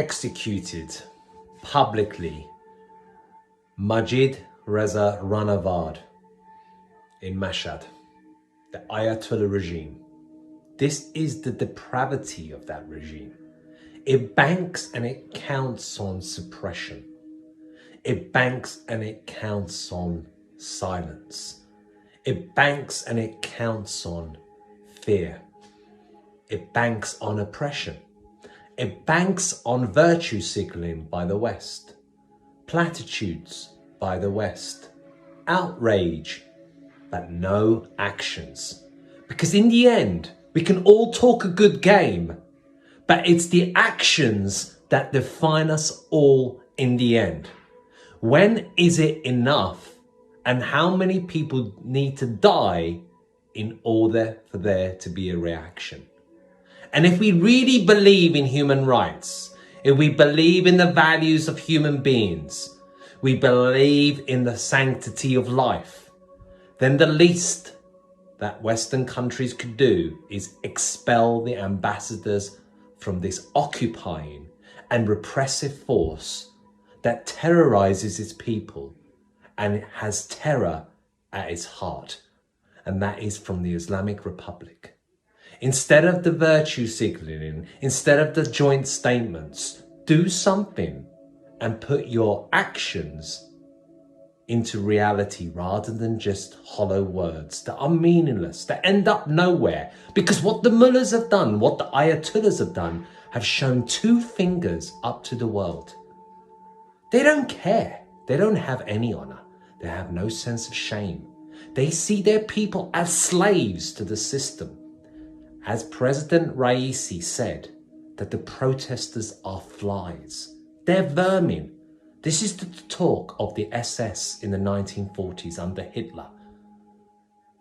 executed publicly Majid Reza Rahnavard in Mashhad, the Ayatollah regime. This is the depravity of that regime. It banks and it counts on suppression. It banks and it counts on silence. It banks and it counts on fear. It banks on oppression. It banks on virtue signaling by the West, platitudes by the West, outrage, but no actions. Because in the end, we can all talk a good game, but it's the actions that define us all in the end. When is it enough, and how many people need to die in order for there to be a reaction? And if we really believe in human rights, if we believe in the values of human beings, we believe in the sanctity of life, then the least that Western countries could do is expel the ambassadors from this occupying and repressive force that terrorizes its people and it has terror at its heart, and that is from the Islamic Republic. Instead of the virtue signaling, instead of the joint statements, do something and put your actions into reality rather than just hollow words that are meaningless, that end up nowhere. Because what the mullahs have done, what the ayatollahs have done, have shown two fingers up to the world. They don't care. They don't have any honor. They have no sense of shame. They see their people as slaves to the system. As President Raisi said, that the protesters are flies. They're vermin. This is the talk of the SS in the 1940s under Hitler.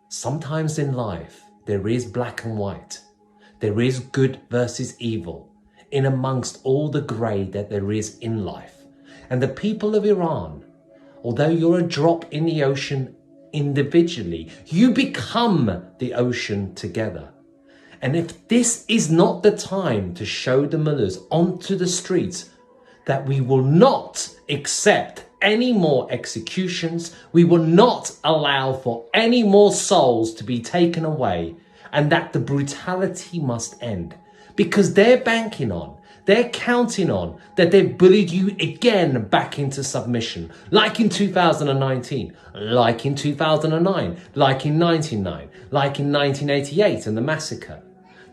Sometimes in life, there is black and white. There is good versus evil, in amongst all the grey that there is in life. And the people of Iran, although you're a drop in the ocean individually, you become the ocean together. And if this is not the time to show the mullahs onto the streets that we will not accept any more executions, we will not allow for any more souls to be taken away, and that the brutality must end. Because they're banking on, they're counting on that they've bullied you again back into submission, like in 2019, like in 2009, like in 1999, like in 1988 and the massacre.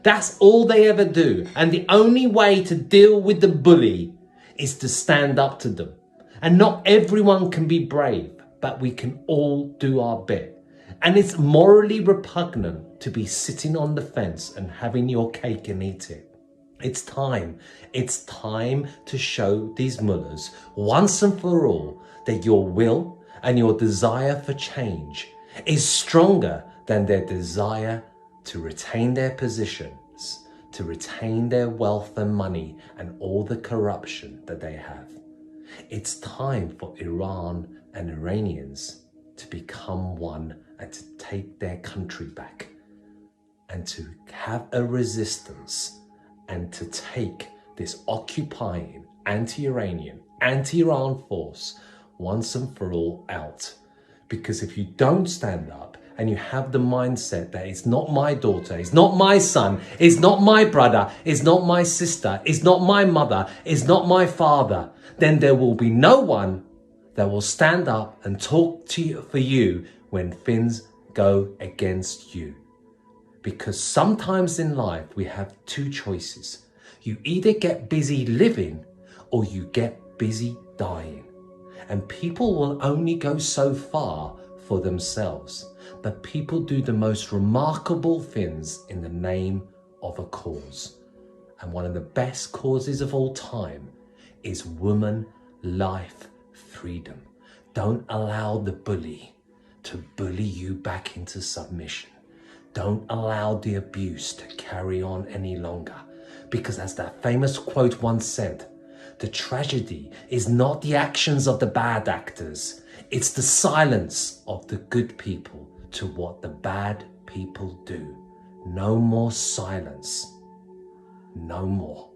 That's all they ever do. And the only way to deal with the bully is to stand up to them. And not everyone can be brave, but we can all do our bit. And it's morally repugnant to be sitting on the fence and having your cake and eat it. It's time to show these mullahs once and for all that your will and your desire for change is stronger than their desire to retain their positions, to retain their wealth and money and all the corruption that they have. It's time for Iran and Iranians to become one and to take their country back and to have a resistance and to take this occupying anti-Iranian, anti-Iran force once and for all out. Because if you don't stand up and you have the mindset that it's not my daughter, it's not my son, it's not my brother, it's not my sister, it's not my mother, it's not my father, then there will be no one that will stand up and talk to you for you when things go against you. Because sometimes in life we have two choices. You either get busy living or you get busy dying. And people will only go so far for themselves. But people do the most remarkable things in the name of a cause. And one of the best causes of all time is woman, life, freedom. Don't allow the bully to bully you back into submission. Don't allow the abuse to carry on any longer. Because as that famous quote once said, the tragedy is not the actions of the bad actors, it's the silence of the good people to what the bad people do. No more silence. No more.